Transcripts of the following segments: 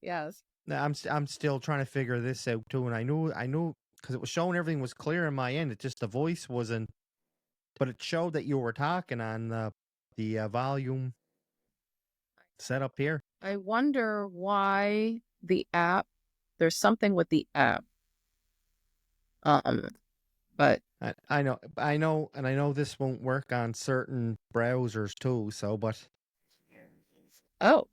Yes. I'm still trying to figure this out too, and I knew because it was showing everything was clear in my end. It just the voice wasn't, but it showed that you were talking on the volume set up here. I wonder why there's something with the app. Um, but And I know this won't work on certain browsers too. So, but oh,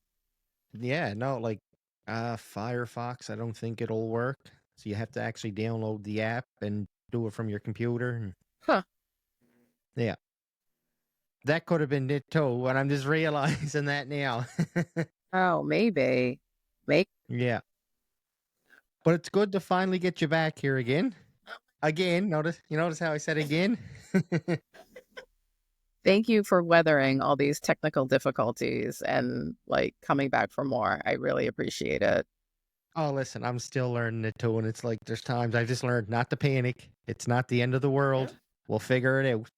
yeah, no, like Firefox, I don't think it'll work. So you have to actually download the app and do it from your computer. And huh. yeah, that could have been it too, and I'm just realizing that now. Oh, maybe. Make Yeah, but it's good to finally get you back here again. Again, notice how I said again? Thank you for weathering all these technical difficulties and like coming back for more. I really appreciate it. Oh, listen, I'm still learning it too, and it's like there's times I just learned not to panic. It's not the end of the Yeah. world. We'll figure it out.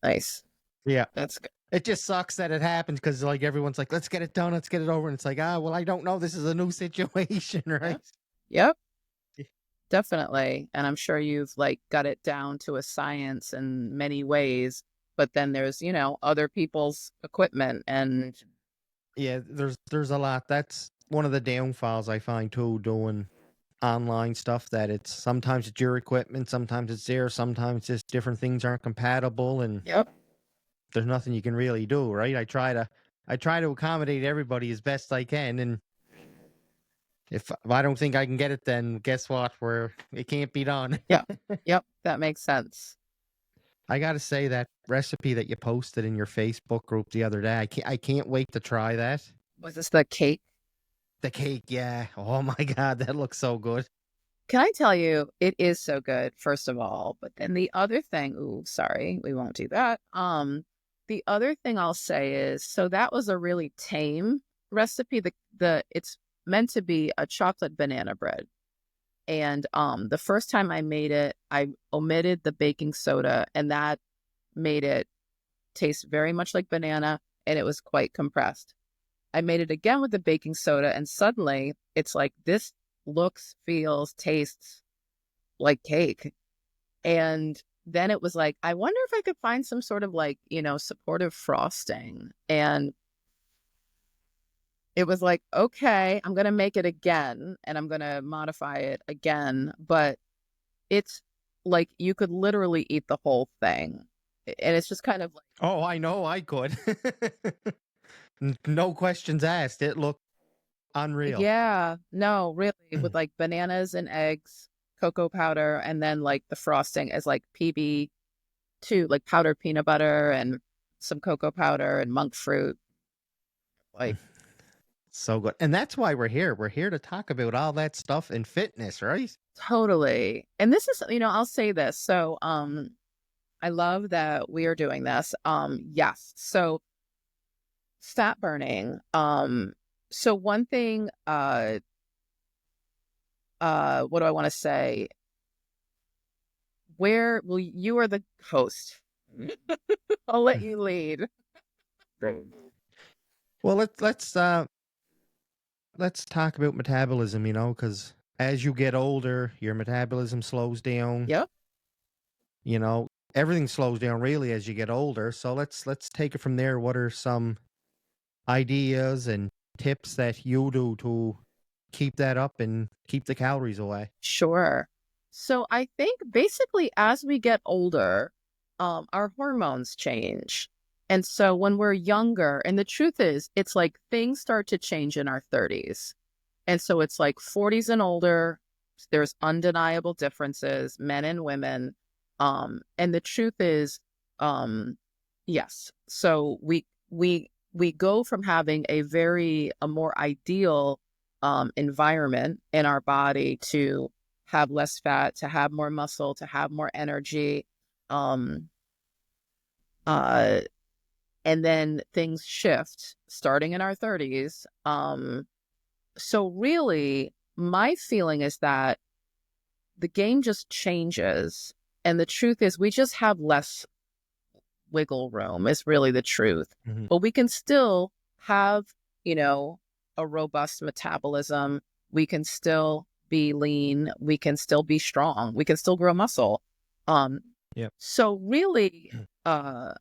Nice. Yeah. That's good. It just sucks that it happens because like everyone's like, let's get it done, let's get it over. And it's like, well, I don't know. This is a new situation, Yeah. right? Yep. Definitely. And I'm sure you've like got it down to a science in many ways, but then there's, other people's equipment and Yeah, there's a lot. That's one of the downfalls I find too, doing online stuff, that it's sometimes it's your equipment, sometimes it's theirs, sometimes just different things aren't compatible and yep. there's nothing you can really do, right? I try to accommodate everybody as best I can, and if I don't think I can get it, then guess what? It can't be done. Yeah. Yep. That makes sense. I gotta say that recipe that you posted in your Facebook group the other day, I can't wait to try that. Was this the cake? The cake, yeah. Oh my god, that looks so good. Can I tell you, it is so good, first of all. But then the other thing, ooh, sorry, we won't do that. The other thing I'll say is, so that was a really tame recipe. It's meant to be a chocolate banana bread. And the first time I made it, I omitted the baking soda, and that made it taste very much like banana, and it was quite compressed. I made it again with the baking soda, and suddenly it's like this looks, feels, tastes like cake. And then it was like, I wonder if I could find some sort of like, supportive frosting. And it was like, okay, I'm going to make it again and I'm going to modify it again. But it's like you could literally eat the whole thing. And it's just kind of like, Oh, I know I could. No questions asked. It looked unreal. yeah, no, really, with like bananas and eggs, cocoa powder, and then like the frosting is like PB2, like powdered peanut butter and some cocoa powder and monk fruit. Like, So good. And that's why we're here. We're here to talk about all that stuff in fitness, right? totally. And this is, I'll say this. So, I love that we are doing this. Yes. So fat burning. So one thing, what do I want to say? You are the host. I'll let you lead. Well, let's talk about metabolism, because as you get older, your metabolism slows down. Yep. Everything slows down really as you get older. So let's take it from there. What are some ideas and tips that you do to keep that up and keep the calories away? Sure. So I think basically as we get older, our hormones change. And so when we're younger, and the truth is, it's like things start to change in our 30s. And so it's like 40s and older, there's undeniable differences, men and women. And the truth is, yes. So we go from having a more ideal environment in our body to have less fat, to have more muscle, to have more energy. Um, uh, and then things shift starting in our 30s. So really, my feeling is that the game just changes. And the truth is, we just have less wiggle room, is really the truth. Mhm. But we can still have, you know, a robust metabolism. We can still be lean. We can still be strong. We can still grow muscle. Um, Yep. so really,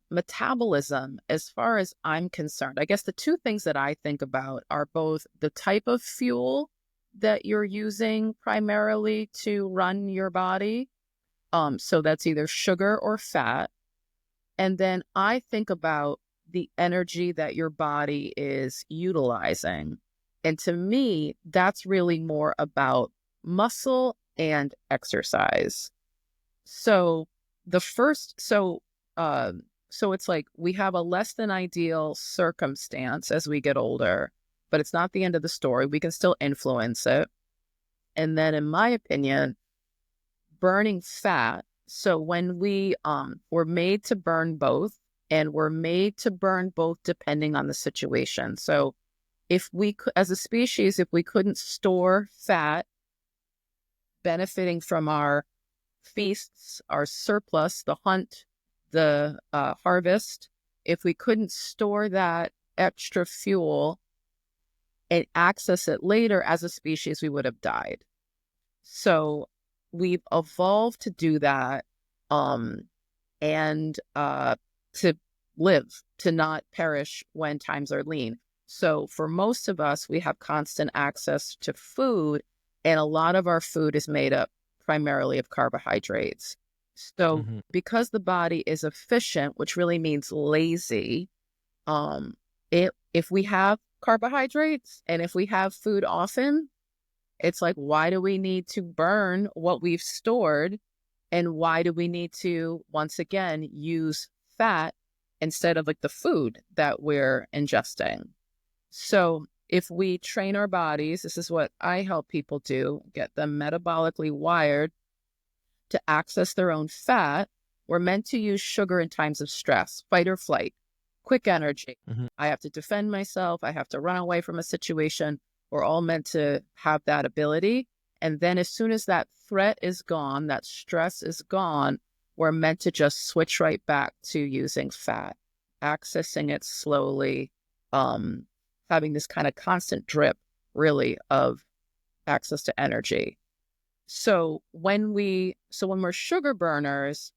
metabolism, as far as I'm concerned, I guess the two things that I think about are both the type of fuel that you're using primarily to run your body. So that's either sugar or fat. And then I think about the energy that your body is utilizing. And to me, that's really more about muscle and exercise. So the first, so it's like we have a less than ideal circumstance as we get older, but it's not the end of the story. We can still influence it. And then, in my opinion, burning fat. So when we're made to burn both, and we're made to burn both depending on the situation. So if we could, as a species, if we couldn't store fat, benefiting from our feasts, our surplus, the hunt, the harvest, if we couldn't store that extra fuel and access it later as a species, we would have died. So we've evolved to do that, and to live, to not perish when times are lean. So for most of us, we have constant access to food, and a lot of our food is made up primarily of carbohydrates. So Mm-hmm. because the body is efficient, which really means lazy, if we have carbohydrates and if we have food often, it's like, why do we need to burn what we've stored? And why do we need to, once again, use fat instead of like the food that we're ingesting? So if we train our bodies, this is what I help people do, get them metabolically wired to access their own fat. We're meant to use sugar in times of stress, fight or flight, quick energy. Mm-hmm. I have to defend myself. I have to run away from a situation. We're all meant to have that ability. And then as soon as that threat is gone, that stress is gone, we're meant to just switch right back to using fat, accessing it slowly, having this kind of constant drip, really, of access to energy. So when we're sugar burners,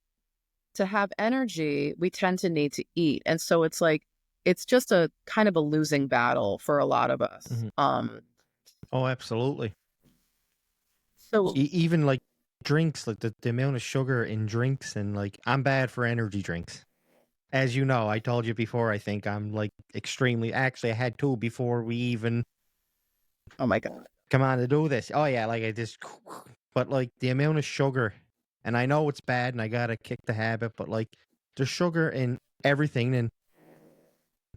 to have energy, we tend to need to eat. And so it's like, it's just a kind of a losing battle for a lot of us. Mm-hmm. Oh, absolutely. So, Even like drinks, like the amount of sugar in drinks, and like I'm bad for energy drinks. As you know, I told you before, I think I'm like extremely, actually, I had two before we even oh my God. come on to do this. Oh, yeah, like I just, but like the amount of sugar, and I know it's bad and I gotta kick the habit, but like there's sugar in everything, and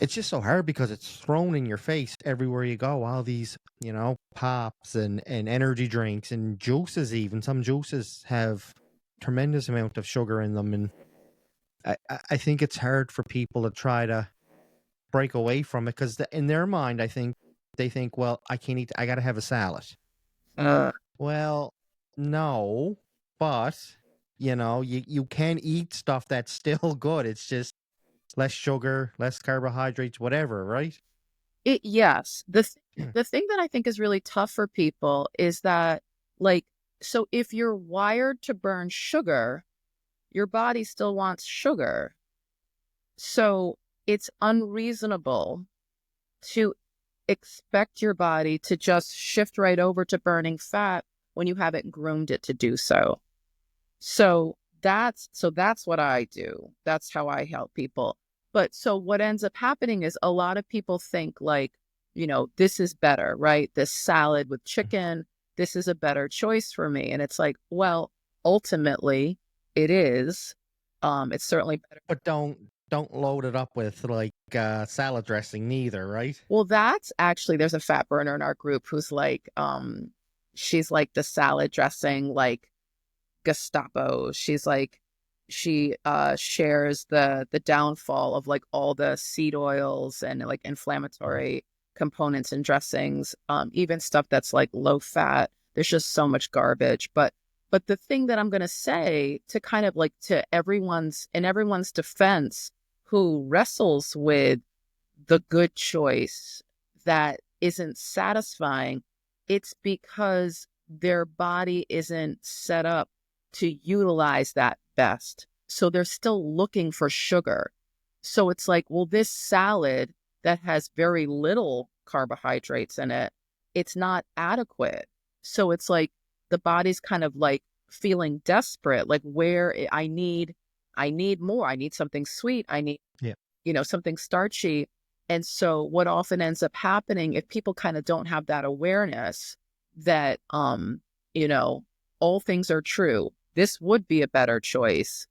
it's just so hard because it's thrown in your face everywhere you go. All these, pops and energy drinks and juices, even some juices have tremendous amount of sugar in them, and I think it's hard for people to try to break away from it because in their mind, I think they think, well, I can't eat. I got to have a salad. Uh, Well, no, but you can eat stuff that's still good. It's just less sugar, less carbohydrates, whatever, right? yes. The thing that I think is really tough for people is that, like, so if you're wired to burn sugar, your body still wants sugar. So it's unreasonable to expect your body to just shift right over to burning fat when you haven't groomed it to do so. So that's what I do. That's how I help people. But so what ends up happening is a lot of people think like, this is better, right? This salad with chicken, this is a better choice for me. And it's like, well, ultimately it is. It's certainly better. But don't load it up with like salad dressing neither, right? Well, that's actually, there's a fat burner in our group who's like, she's like the salad dressing, like Gestapo. She's like, she shares the downfall of like all the seed oils and like Mhm. inflammatory components and dressings, even stuff that's like low fat. There's just so much garbage. But the thing that I'm gonna say to kind of like to everyone's defense who wrestles with the good choice that isn't satisfying, it's because their body isn't set up to utilize that best. So they're still looking for sugar. So it's like, well, this salad that has very little carbohydrates in it, it's not adequate. So it's like the body's kind of like feeling desperate, like where I need more. I need something sweet. I need, Yeah. something starchy. And so what often ends up happening if people kind of don't have that awareness that, you know, all things are true, this would be a better choice.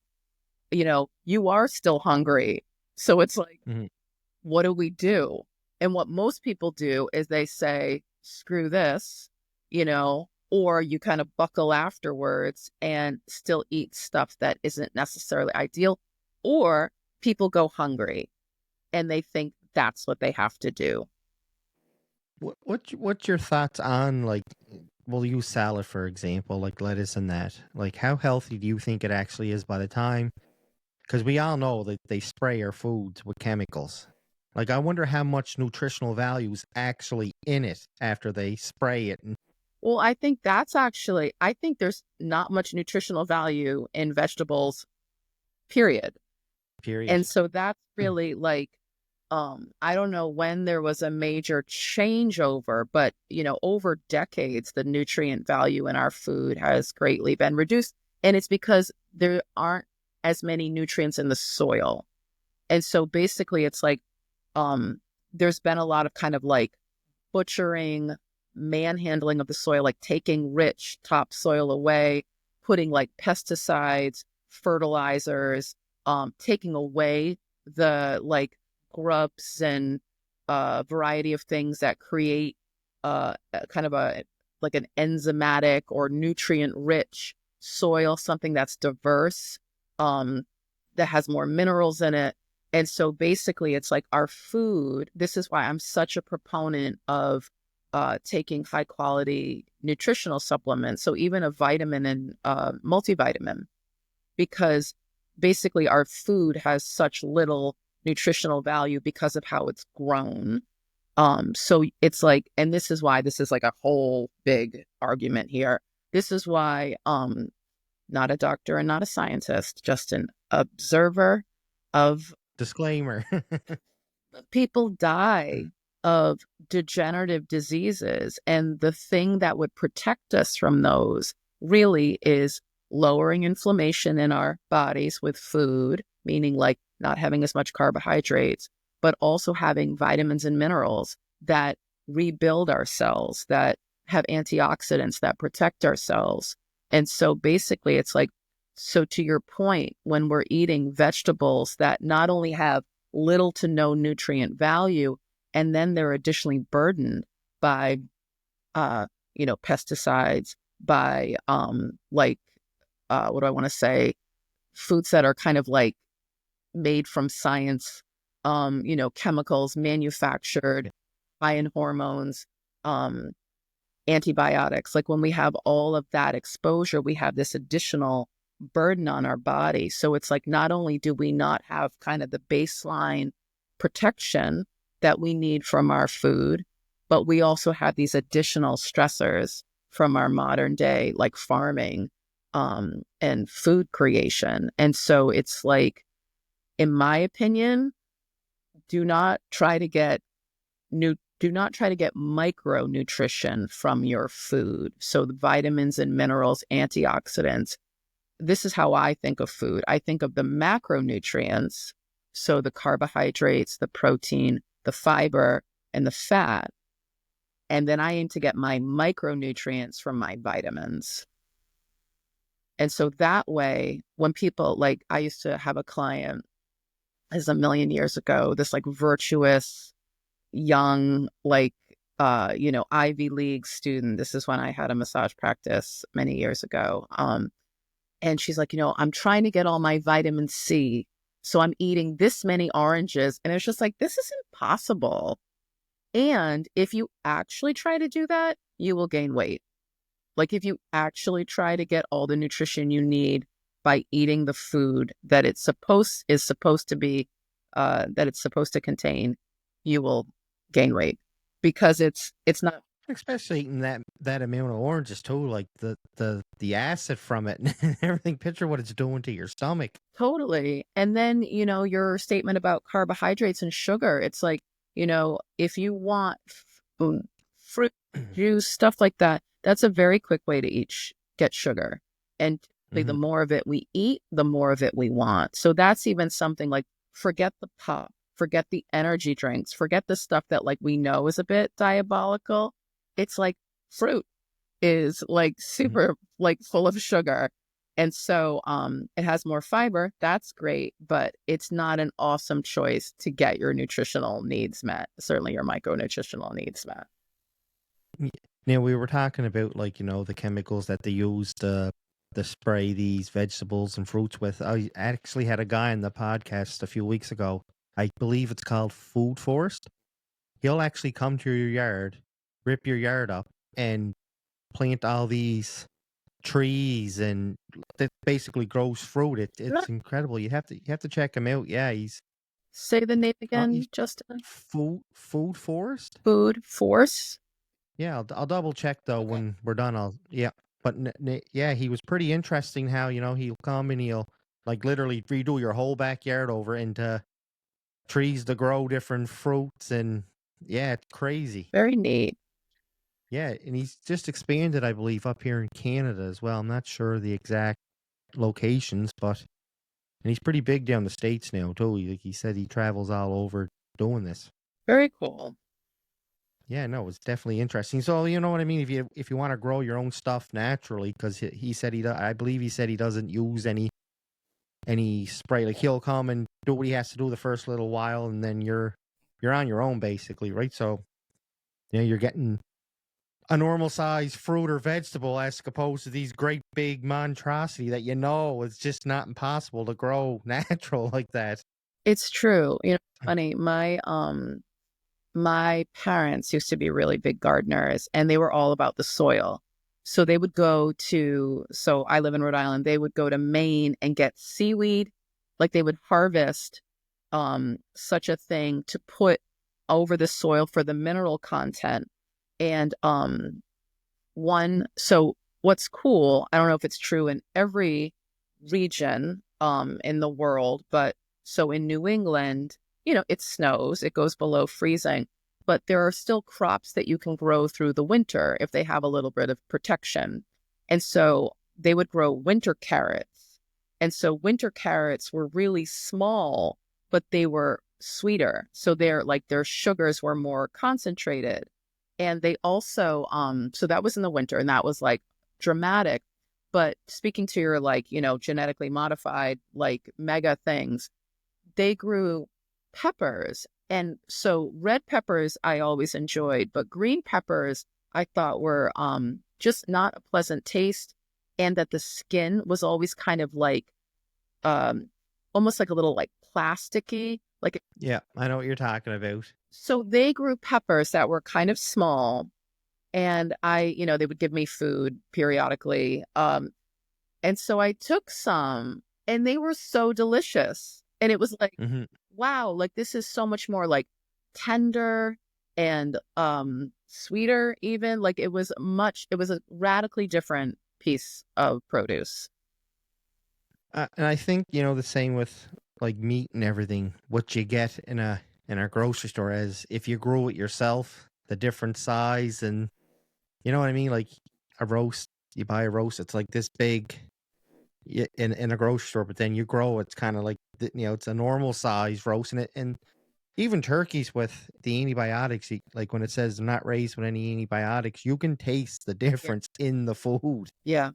You are still hungry. So it's like, Hmm. what do we do? And what most people do is they say, screw this, or you kind of buckle afterwards and still eat stuff that isn't necessarily ideal. Or people go hungry and they think that's what they have to do. What's your thoughts on, like, we'll use salad for example, like lettuce and that. Like, how healthy do you think it actually is by the time? Because we all know that they spray our foods with chemicals. Like, I wonder how much nutritional value is actually in it after they spray it. And Well, I think there's not much nutritional value in vegetables, period. period. And so that's really like, I don't know when there was a major changeover, but over decades, the nutrient value in our food has greatly been reduced. And it's because there aren't as many nutrients in the soil. And so basically it's like, there's been a lot of kind of like butchering, manhandling of the soil, like taking rich topsoil away, putting like pesticides, fertilizers, taking away the like grubs and variety of things that create kind of a like an enzymatic or nutrient rich soil, something that's diverse, that has more minerals in it. And so basically it's like our food. This is why I'm such a proponent of taking high quality nutritional supplements. So even a vitamin and multivitamin, because basically our food has such little nutritional value because of how it's grown. So it's like, and this is like a whole big argument here. This is why, not a doctor and not a scientist, just an observer of Disclaimer. people die of degenerative diseases. And the thing that would protect us from those really is lowering inflammation in our bodies with food, meaning like not having as much carbohydrates, but also having vitamins and minerals that rebuild our cells, that have antioxidants that protect our cells. And so basically, it's like, so to your point, when we're eating vegetables that not only have little to no nutrient value, and then they're additionally burdened by, pesticides, by, what do I want to say? Foods that are kind of like made from science, chemicals manufactured, high in hormones, um, antibiotics. Like when we have all of that exposure, we have this additional burden on our body. So it's like not only do we not have kind of the baseline protection that we need from our food, but we also have these additional stressors from our modern day, like farming, and food creation. And so it's like, in my opinion, do not try to get do not try to get micronutrition from your food. So the vitamins and minerals, antioxidants. This is how I think of food. I think of the macronutrients, so the carbohydrates, the protein, the fiber, and the fat. And then I aim to get my micronutrients from my vitamins. And so that way, when people, like, I used to have a client, this is a million years ago, this like virtuous, young, like, Ivy League student. This is when I had a massage practice many years ago. And she's like, I'm trying to get all my vitamin C. So I'm eating this many oranges. And it's just like, this is impossible. And if you actually try to do that, you will gain weight. Like if you actually try to get all the nutrition you need by eating the food that is supposed to be, that it's supposed to contain, you will gain weight. because it's not. Especially eating that amount of oranges too, like the acid from it and everything. Picture what it's doing to your stomach. Totally. And then, your statement about carbohydrates and sugar, it's like, if you want fruit juice, stuff like that, that's a very quick way to get sugar. And typically the Hmm. more of it we eat, the more of it we want. So that's even something like forget the pop, forget the energy drinks, forget the stuff that like we know is a bit diabolical. It's like fruit is like Hmm. super like full of sugar. And so it has more fiber. That's great, but it's not an awesome choice to get your nutritional needs met, certainly your micronutritional needs met. Now we were talking about like the chemicals that they use to spray these vegetables and fruits with. I actually had a guy on the podcast a few weeks ago. I believe it's called Food Forest. He'll actually come to your yard, rip your yard up, and plant all these trees and that basically grows fruit. It's incredible. You have to check him out. Yeah, Say the name he's again, Justin. food forest. Food Force. Yeah, I'll double check though Okay. when we're done. Yeah, but yeah, he was pretty interesting. How he'll come and he'll like literally redo your whole backyard over into trees to grow different fruits and yeah, it's crazy. Very neat. Yeah, and he's just expanded, I believe, up here in Canada as well. I'm not sure the exact locations, but and he's pretty big down the states now too. Like he said, he travels all over doing this. Very cool. Yeah, no, it's definitely interesting. So you know what I mean. If you want to grow your own stuff naturally, because he said I believe he said he doesn't use any spray. Like he'll come and do what he has to do the first little while, and then you're on your own basically, right? So you're getting a normal size fruit or vegetable as opposed to these great big monstrosity that it's just not impossible to grow natural like that. It's true. Funny. My parents used to be really big gardeners and they were all about the soil. So they would so I live in Rhode Island, they would go to Maine and get seaweed. Like they would harvest such a thing to put over the soil for the mineral content. And so what's cool, I don't know if it's true in every region in the world, but so in New England, it snows, it goes below freezing, but there are still crops that you can grow through the winter if they have a little bit of protection. And so they would grow winter carrots. And so winter carrots were really small, but they were sweeter. So their sugars were more concentrated. And they also, so that was in the winter and that was like dramatic. But speaking to your like, genetically modified, like mega things, they grew peppers. And so red peppers I always enjoyed, but green peppers I thought were just not a pleasant taste. And that the skin was always kind of like um almost like a little like plasticky. Yeah, I know what you're talking about. So they grew peppers that were kind of small and they would give me food periodically. And so I took some and they were so delicious. And it was like, Hmm. wow, like this is so much more like tender and sweeter even. Like it was a radically different piece of produce. And I think the same with like meat and everything. What you get in a grocery store as if you grow it yourself, the different size and you know what I mean. Like a roast, you buy a roast, it's like this big in a grocery store, but then you grow it's kind of like it's a normal size roast, and even turkeys with the antibiotics, like when it says they're not raised with any antibiotics, you can taste the Yeah. difference in the food. Yeah.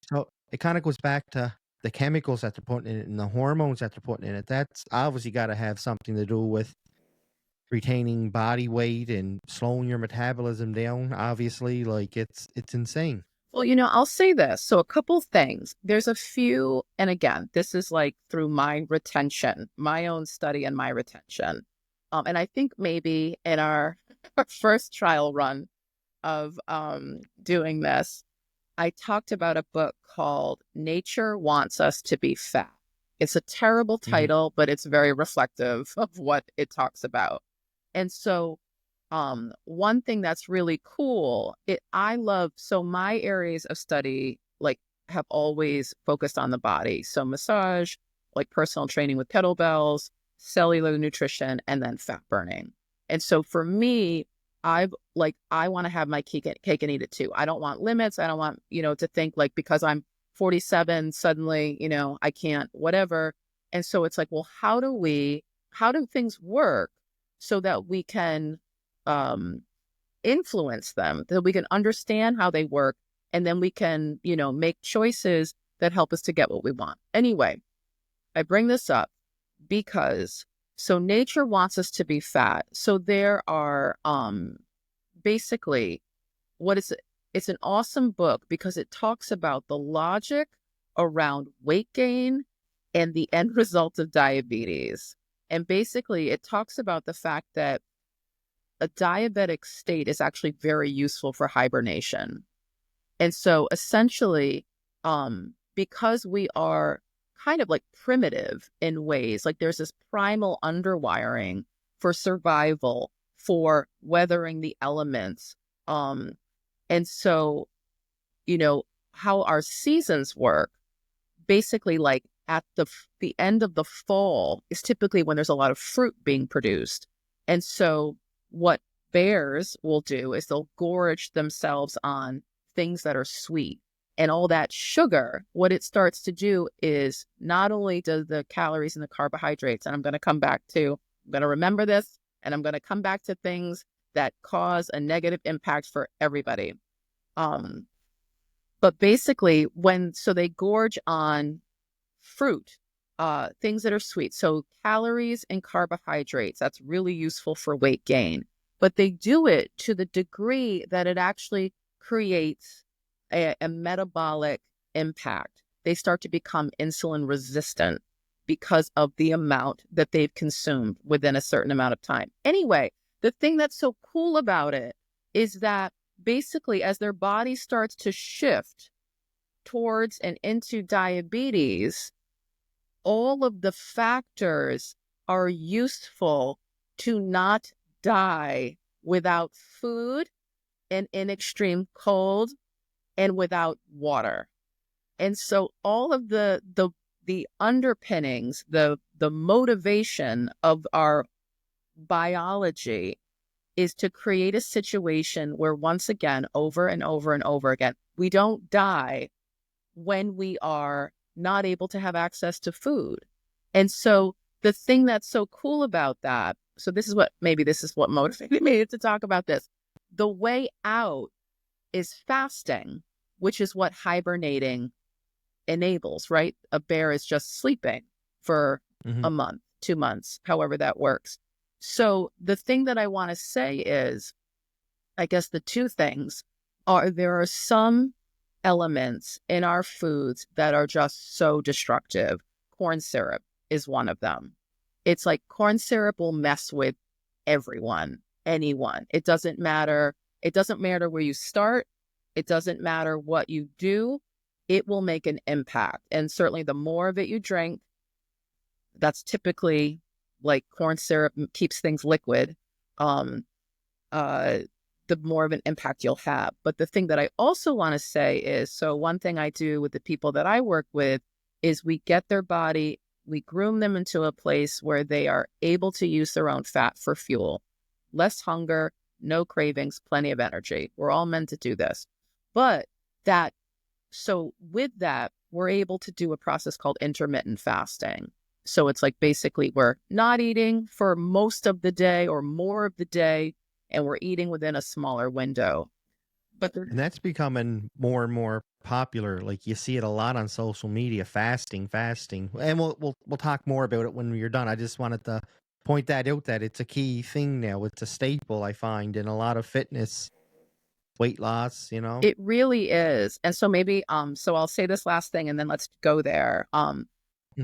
So it kind of goes back to the chemicals that they're putting in it and the hormones that they're putting in it. That's obviously got to have something to do with retaining body weight and slowing your metabolism down. Obviously, like it's insane. Well, I'll say this. So, a couple things. There's a few, and again, this is like through my retention, my own study and my retention. And I think maybe in our, our first trial run of doing this, I talked about a book called Nature Wants Us to Be Fat. It's a terrible Hmm. title, but it's very reflective of what it talks about. And so One thing that's really cool, I love, so my areas of study, like, have always focused on the body. So massage, like personal training with kettlebells, cellular nutrition, and then fat burning. And so for me, I want to have my cake and eat it too. I don't want limits. I don't want, to think like because I'm 47, suddenly, I can't, whatever. And so it's like, well, how do things work so that we can um, influence them, that we can understand how they work, and then we can, make choices that help us to get what we want. Anyway, I bring this up because so nature wants us to be fat. So there are basically what is it? It's an awesome book because it talks about the logic around weight gain and the end result of diabetes. And basically, it talks about the fact that a diabetic state is actually very useful for hibernation. And so essentially, because we are kind of like primitive in ways, like there's this primal underwiring for survival, for weathering the elements. And so, you know, how our seasons work, basically like at the end of the fall is typically when there's a lot of fruit being produced. And so what bears will do is they'll gorge themselves on things that are sweet. And all that sugar, what it starts to do is not only does the calories and the carbohydrates, and I'm going to remember this, and I'm going to come back to things that cause a negative impact for everybody. But basically, so they gorge on fruit, things that are sweet. So calories and carbohydrates, that's really useful for weight gain. But they do it to the degree that it actually creates a metabolic impact. They start to become insulin resistant because of the amount that they've consumed within a certain amount of time. Anyway, the thing that's so cool about it is that basically as their body starts to shift towards and into diabetes, all of the factors are useful to not die without food and in extreme cold and without water. And so all of the underpinnings, the motivation of our biology is to create a situation where once again, over and over and over again, we don't die when we are not able to have access to food. And so the thing that's so cool about that, so this is what motivated me to talk about this. The way out is fasting, which is what hibernating enables, right? A bear is just sleeping for Mhm. a month, 2 months, however that works. So the thing that I want to say is, I guess the two things are there are some elements in our foods that are just so destructive. Corn syrup is one of them. It's like corn syrup will mess with everyone, anyone. It doesn't matter. It doesn't matter where you start. It doesn't matter what you do. It will make an impact. And certainly the more of it you drink, that's typically like corn syrup keeps things liquid. Um, the more of an impact you'll have. But the thing that I also want to say is, so one thing I do with the people that I work with is we get their body, we groom them into a place where they are able to use their own fat for fuel. Less hunger, no cravings, plenty of energy. We're all meant to do this. But so with that, we're able to do a process called intermittent fasting. So it's like basically we're not eating for most of the day or more of the day, and we're eating within a smaller window. But And that's becoming more and more popular. Like you see it a lot on social media, fasting, fasting. And we'll talk more about it when you're done. I just wanted to point that out that it's a key thing now. It's a staple I find in a lot of fitness, weight loss. it really is. And so maybe, so I'll say this last thing and then let's go there. Mhm.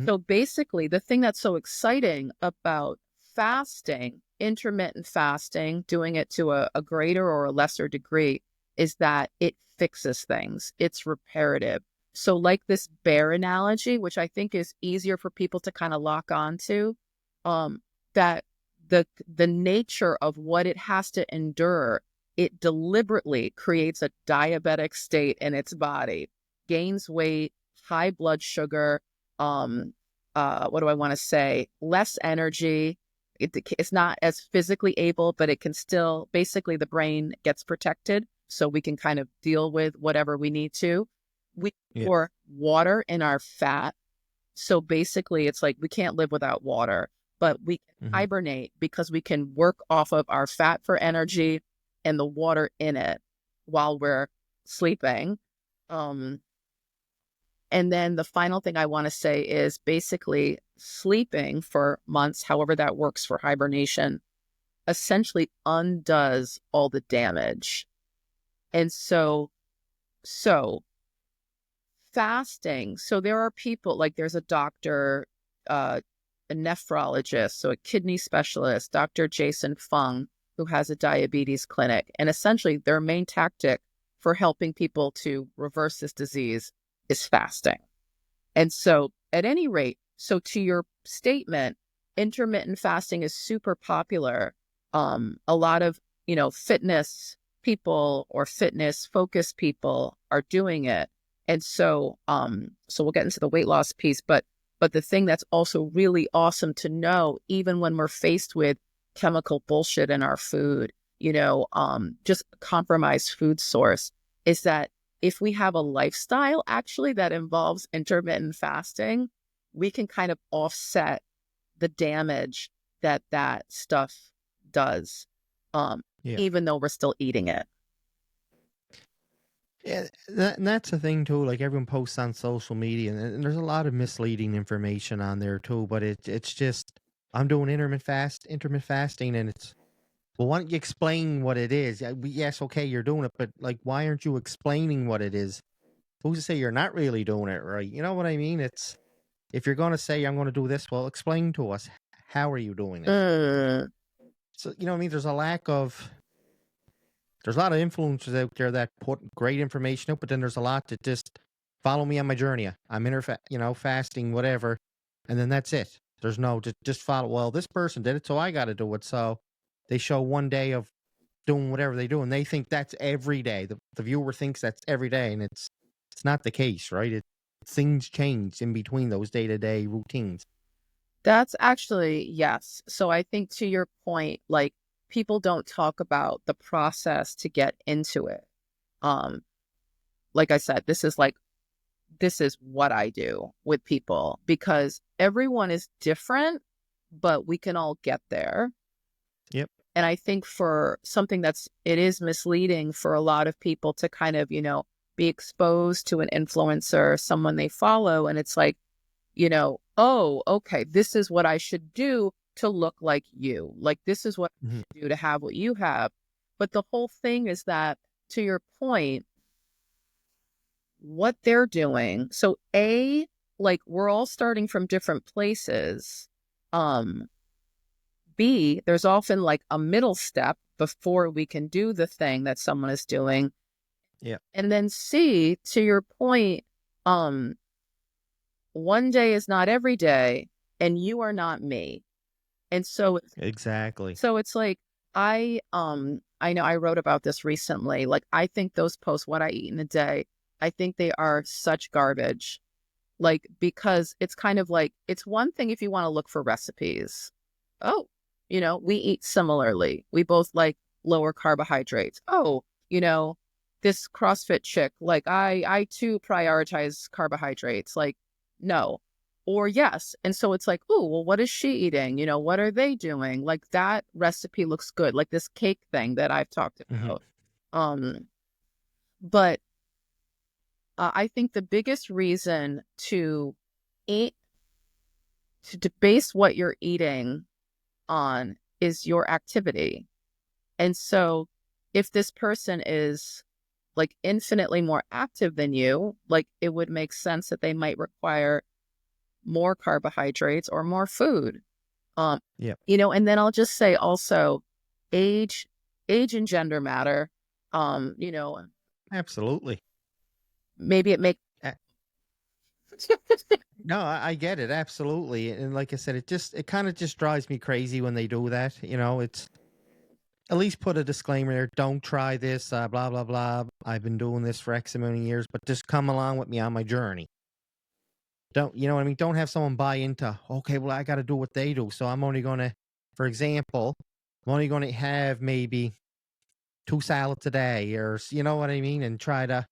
So basically, the thing that's so exciting about fasting, intermittent fasting, doing it to a greater or a lesser degree, is that it fixes things. It's reparative. So, like this bear analogy, which I think is easier for people to kind of lock onto, that the nature of what it has to endure, it deliberately creates a diabetic state in its body, gains weight, high blood sugar, what do I want to say? Less energy. It's not as physically able, but it can still, basically the brain gets protected so we can kind of deal with whatever we need to. We Yeah. pour water in our fat. So basically it's like we can't live without water, but we can Hmm. hibernate because we can work off of our fat for energy and the water in it while we're sleeping. Um, and then the final thing I want to say is basically sleeping for months, however that works for hibernation, essentially undoes all the damage. And so fasting. So there are people like there's a doctor, a nephrologist, so a kidney specialist, Dr. Jason Fung, who has a diabetes clinic. And essentially their main tactic for helping people to reverse this disease is fasting. And so, at any rate, so to your statement, intermittent fasting is super popular. A lot of, fitness people or fitness focused people are doing it. And so we'll get into the weight loss piece, but the thing that's also really awesome to know, even when we're faced with chemical bullshit in our food, just compromised food source, is that if we have a lifestyle actually that involves intermittent fasting, we can kind of offset the damage that that stuff does, Yeah. even though we're still eating it. Yeah, and that's the thing too. Like everyone posts on social media, and there's a lot of misleading information on there too. But it's just I'm doing intermittent fasting, and it's well, why don't you explain what it is? Yes, okay, you're doing it, but like, why aren't you explaining what it is? Who's to say you're not really doing it right? You know what I mean? It's if you're going to say I'm going to do this, well, explain to us how are you doing it. Mm, So you know what I mean? There's a lot of influencers out there that put great information out, but then there's a lot that just follow me on my journey. I'm fasting, whatever, and then that's it. There's no just follow. Well, this person did it, so I got to do it. So they show one day of doing whatever they do, and they think that's every day. The viewer thinks that's every day, and it's not the case, right? Things change in between those day to day routines. that's actually, yes. So I think to your point, like people don't talk about the process to get into it. Um, like I said, this is what I do with people because everyone is different, but we can all get there. Yep. And I think for something it is misleading for a lot of people to kind of, be exposed to an influencer, someone they follow. And it's like, oh, okay, this is what I should do to look like you. Like, this is what I Hmm. should do to have what you have. But the whole thing is that, to your point, what they're doing. So, like, we're all starting from different places. Um, B, there's often like a middle step before we can do the thing that someone is doing. Yeah. And then C, to your point, um, one day is not every day, and you are not me. And Exactly. so it's like I know I wrote about this recently. Like I think those posts, what I eat in a day, I think they are such garbage. Like because it's kind of like it's one thing if you want to look for recipes. Oh, we eat similarly. We both like lower carbohydrates. Oh, this CrossFit chick, like I too prioritize carbohydrates. Like, no. Or yes. And so it's like, oh, well, what is she eating? What are they doing? Like that recipe looks good, like this cake thing that I've talked Hmm. about. Um, but I think the biggest reason eat to base what you're eating on is your activity. And so if this person is like infinitely more active than you, like it would make sense that they might require more carbohydrates or more food. Um, Yeah. and then I'll just say also age, age and gender matter. Um, you know, Absolutely. maybe it makes No, I get it, absolutely, and like I said, it kinda just drives me crazy when they do that, it's at least put a disclaimer there, "Don't try this, blah, blah, blah. I've been doing this for X amount of years, but just come along with me on my journey." Don't you know what I mean? Don't have someone buy into, "Okay, well, I gotta do what they do, so I'm only gonna" for example, "I'm only gonna have maybe 2 salads a day," or you know what I mean? And try to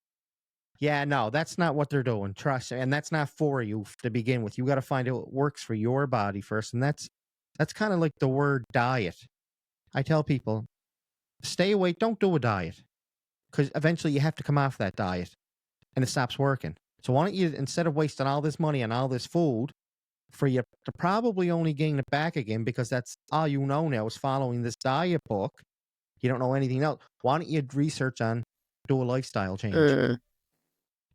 yeah, no, that's not what they're doing, trust and that's not for you to begin with. You gotta find out what works for your body first, and that's kinda like the word diet. I tell people, "Stay away, don't do a diet, because eventually you have to come off that diet, and it stops working. So why don't you, instead of wasting all this money on all this food, for you to probably only gain it back again because that's all you know now is following this diet book. You don't know anything else. Why don't you research on do a lifestyle change Mm.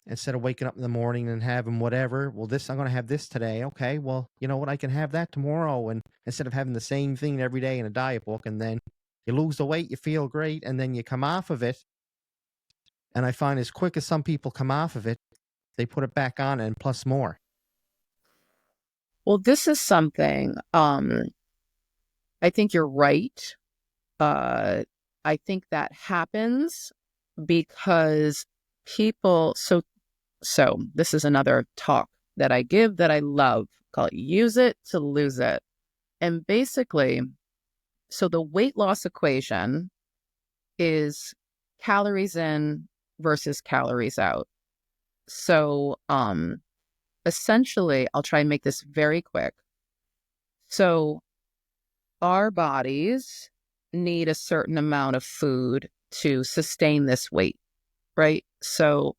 instead of waking up in the morning and having whatever? Well, this I'm going to have this today. Okay, well, you know what? I can have that tomorrow, and instead of having the same thing every day in a diet book, and then you lose the weight, you feel great, and then you come off of it. And I find as quick as some people come off of it, they put it back on and plus more. Well, this is something, I think you're right. Uh, I think that happens because people, so this is another talk that I give that I love, call it use it to lose it. And basically, so the weight loss equation is calories in versus calories out. So, essentially, I'll try and make this very quick. So, our bodies need a certain amount of food to sustain this weight, right? So,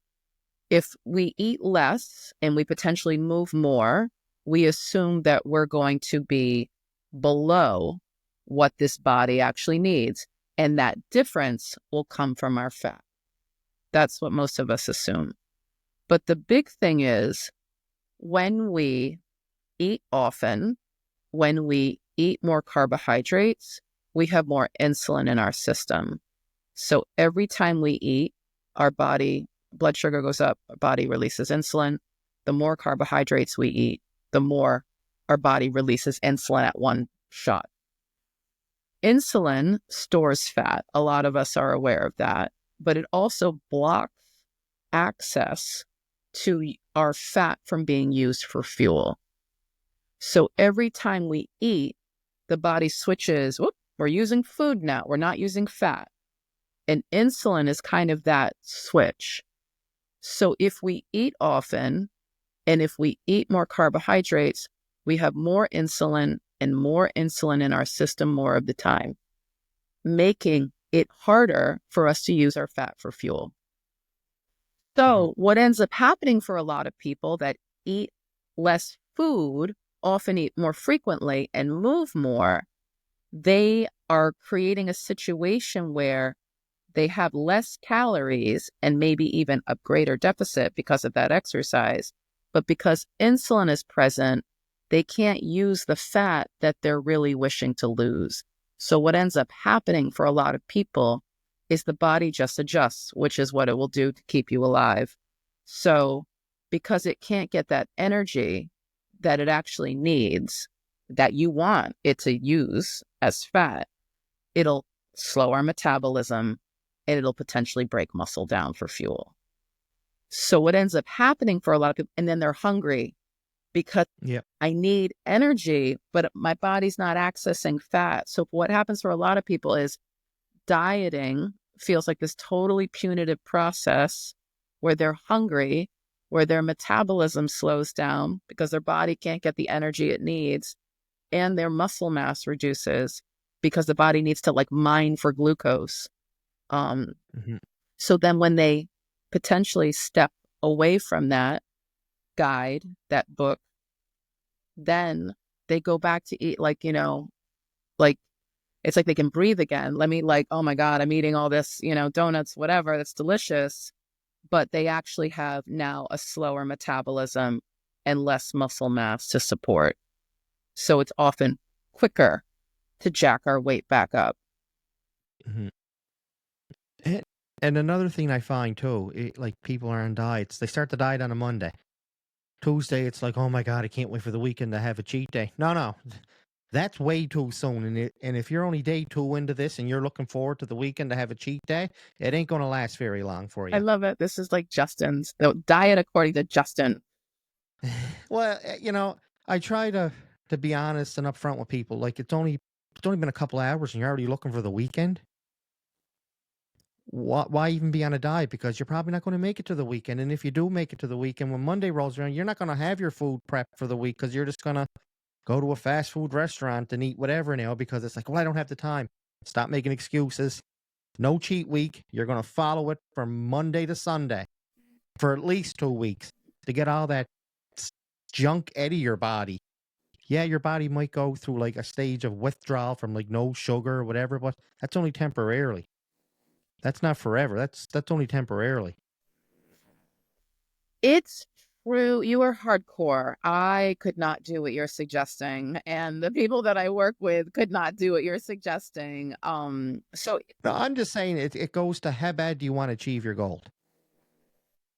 if we eat less and we potentially move more, we assume that we're going to be below what this body actually needs. And that difference will come from our fat. That's what most of us assume. But the big thing is when we eat often, when we eat more carbohydrates, we have more insulin in our system. So every time we eat, our body, blood sugar goes up, our body releases insulin. The more carbohydrates we eat, the more our body releases insulin at one shot. Insulin stores fat. A lot of us are aware of that, but it also blocks access to our fat from being used for fuel. So every time we eat, the body switches, whoop, we're using food now, we're not using fat. And insulin is kind of that switch. So if we eat often and if we eat more carbohydrates, we have more insulin and more insulin in our system more of the time, making it harder for us to use our fat for fuel. Mhm, So what ends up happening for a lot of people that eat less food, often eat more frequently and move more, they are creating a situation where they have less calories and maybe even a greater deficit because of that exercise. But because insulin is present, they can't use the fat that they're really wishing to lose. So what ends up happening for a lot of people is the body just adjusts, which is what it will do to keep you alive. So because it can't get that energy that it actually needs, that you want it to use as fat, it'll slow our metabolism and it'll potentially break muscle down for fuel. So what ends up happening for a lot of people, and then they're hungry because yep, I need energy, but my body's not accessing fat. So what happens for a lot of people is dieting feels like this totally punitive process where they're hungry, where their metabolism slows down because their body can't get the energy it needs, and their muscle mass reduces because the body needs to like mine for glucose. Um, mhm, so then when they potentially step away from that guide, that book, then they go back to eat like, like it's like they can breathe again. Let me like, oh my God, I'm eating all this, donuts, whatever, that's delicious. But they actually have now a slower metabolism and less muscle mass to support. So it's often quicker to jack our weight back up. mhm. And and another thing I find too, like people are on diets, they start the diet on a Monday. Tuesday, it's like, oh my God, I can't wait for the weekend to have a cheat day. No, no, that's way too soon. And if you're only day two into this and you're looking forward to the weekend to have a cheat day, it ain't going to last very long for I you. love it. This is like Justin's the diet according to Justin. Well, I try to be honest and upfront with people. Like it's only been a couple hours and you're already looking for the weekend. Why even be on a diet? Because you're probably not going to make it to the weekend. And if you do make it to the weekend, when Monday rolls around, you're not going to have your food prepped for the week because you're just going to go to a fast food restaurant and eat whatever now because it's like, well, I don't have the time. Stop making excuses. No cheat week. You're going to follow it from Monday to Sunday for at least 2 weeks to get all that junk out of your body. Yeah, your body might go through like a stage of withdrawal from like no sugar or whatever, but that's only temporarily. That's not forever. That's only temporarily. It's true. You are hardcore. I could not do what you're suggesting, and the people that I work with could not do what you're suggesting. So No, I'm just saying it goes to how bad do you want to achieve your goal?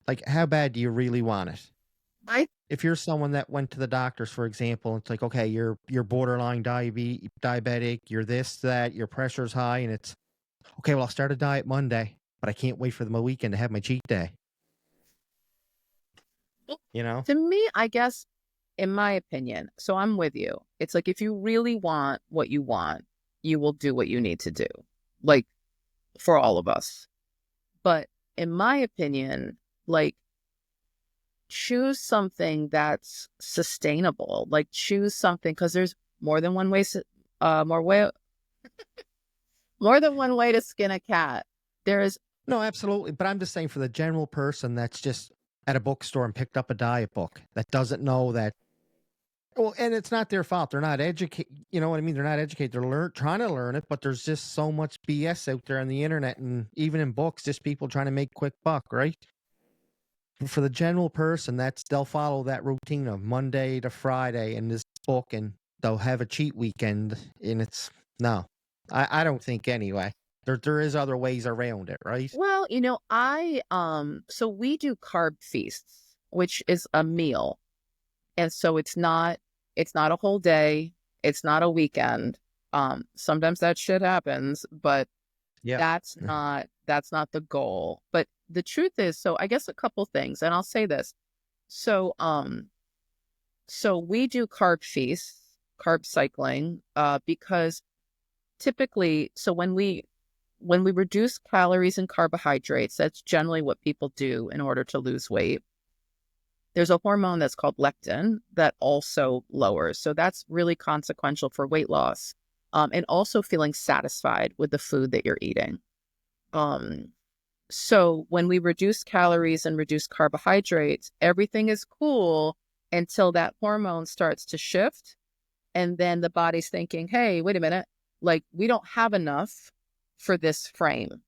Like how bad do you really want it? I If you're someone that went to the doctors, for example, it's like, okay, you're borderline diabetic, you're this, that, your pressure's high, and it's okay, well, I'll start a diet Monday, but I can't wait for my weekend to have my cheat day. You know? to me, I guess, in my opinion, so I'm with you. It's like if you really want what you want, you will do what you need to do. Like for all of us. But in my opinion, like choose something that's sustainable. Like choose something because there's more than one way. More way. More than one way to skin a cat. There is. No, absolutely. But I'm just saying for the general person that's just at a bookstore and picked up a diet book that doesn't know that. Well, and it's not their fault. They're not educated. You know what I mean? They're not educated. They're trying to learn it, but there's just so much BS out there on the internet and even in books, just people trying to make quick buck, right? For the general person, they'll follow that routine of Monday to Friday in this book, and they'll have a cheat weekend, and it's no, I don't think anyway. There is other ways around it, right? Well, I so we do carb feasts, which is a meal. And so it's not a whole day, it's not a weekend. Sometimes that shit happens, but Yep. that's not the goal. But the truth is, so I guess a couple things, and I'll say this. So so we do carb feasts, carb cycling, because typically, so when we reduce calories and carbohydrates, that's generally what people do in order to lose weight. There's a hormone that's called leptin that also lowers. So that's really consequential for weight loss, and also feeling satisfied with the food that you're eating. Um, so when we reduce calories and reduce carbohydrates, everything is cool until that hormone starts to shift. And then the body's thinking, hey, wait a minute, like we don't have enough for this frame.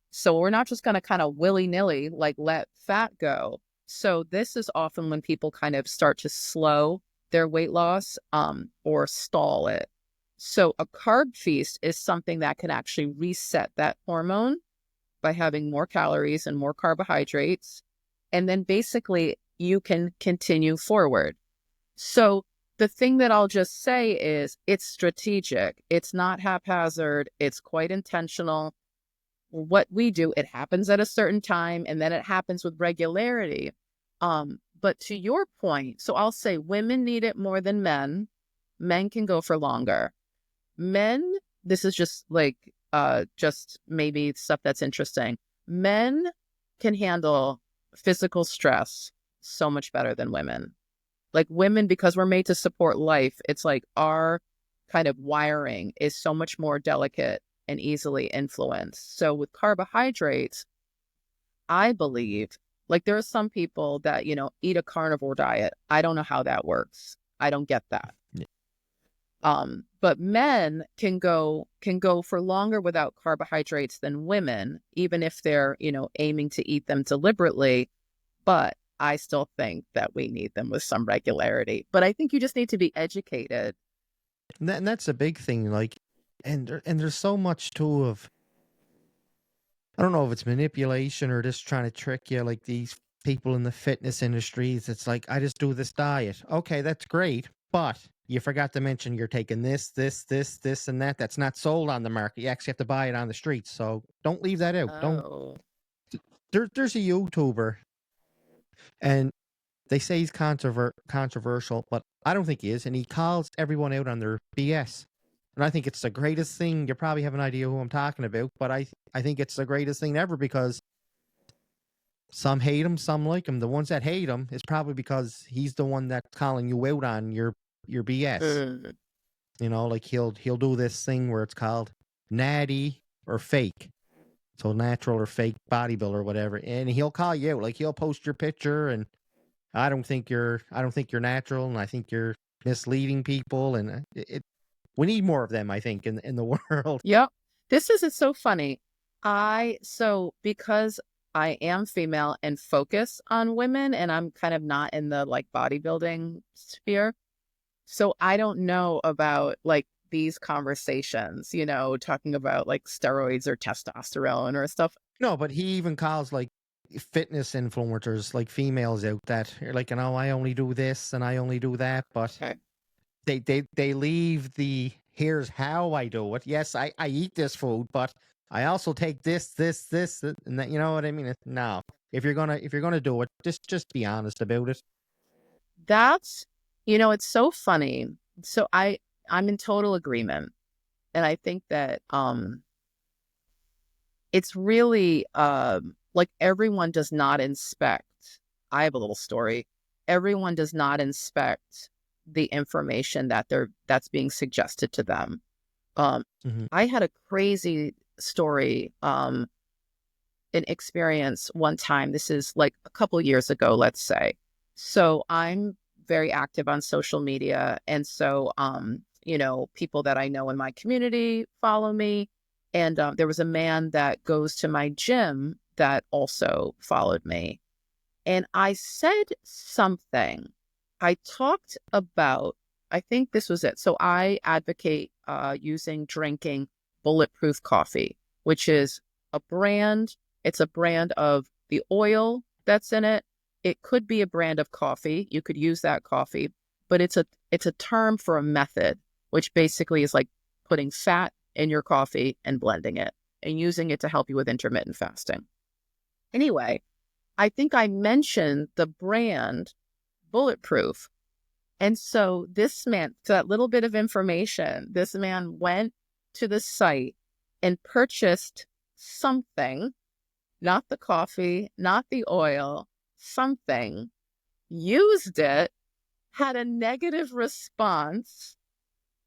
So we're not just going to kind of willy nilly like let fat go. So this is often when people kind of start to slow their weight loss, or stall it. So a carb feast is something that can actually reset that hormone by having more calories and more carbohydrates. And then basically you can continue forward. So the thing that I'll just say is it's strategic. It's not haphazard. It's quite intentional. What we do, it happens at a certain time and then it happens with regularity. But to your point, so I'll say women need it more than men. Men can go for longer. Men, this is just maybe stuff that's interesting. Men can handle physical stress so much better than women. Like women, because we're made to support life, it's like our kind of wiring is so much more delicate and easily influenced. So with carbohydrates, I believe, like there are some people that, eat a carnivore diet. I don't know how that works. I don't get that. Yeah. But men can go for longer without carbohydrates than women, even if they're, aiming to eat them deliberately. But I still think that we need them with some regularity. But I think you just need to be educated. And that's a big thing. Like, and there's so much too of I don't know if it's manipulation or just trying to trick you. Like these people in the fitness industries. It's like, I just do this diet. Okay, that's great, but you forgot to mention you're taking this, and that. That's not sold on the market. You actually have to buy it on the streets. So don't leave that out. Don't. Oh. There's a YouTuber, and they say he's controversial, but I don't think he is, and he calls everyone out on their BS. And I think it's the greatest thing. You probably have an idea who I'm talking about, but I think it's the greatest thing ever because some hate him, some like him. The ones that hate him is probably because he's the one that's calling you out on your BS. Mm. You know, like he'll do this thing where it's called natty or fake. So natural or fake bodybuilder or whatever. And he'll call you out. Like he'll post your picture and I don't think you're natural and I think you're misleading people and we need more of them, I think, in the world. Yep. This is it's so funny. So because I am female and focus on women and I'm kind of not in the like bodybuilding sphere. So I don't know about like these conversations, talking about like steroids or testosterone or stuff. No, but he even calls like fitness influencers, like females out that are like, I only do this and I only do that, but Okay. they leave the here's how I do it. Yes, I eat this food, but I also take this, and that. You know what I mean? No, if you're gonna do it, just be honest about it. That's, it's so funny. So I'm in total agreement. And I think that it's really like everyone does not inspect. I have a little story. Everyone does not inspect the information that's being suggested to them. Um, Hmm. I had a crazy story, an experience one time. This is like a couple years ago, let's say. So I'm very active on social media, and so people that I know in my community follow me. And there was a man that goes to my gym that also followed me. And I said something. I talked about, I think this was it. So I advocate drinking bulletproof coffee, which is a brand. It's a brand of the oil that's in it. It could be a brand of coffee. You could use that coffee, but it's a term for a method, which basically is like putting fat in your coffee and blending it and using it to help you with intermittent fasting. Anyway, I think I mentioned the brand Bulletproof. And so that little bit of information, this man went to the site and purchased something, not the coffee, not the oil, something, used it, had a negative response,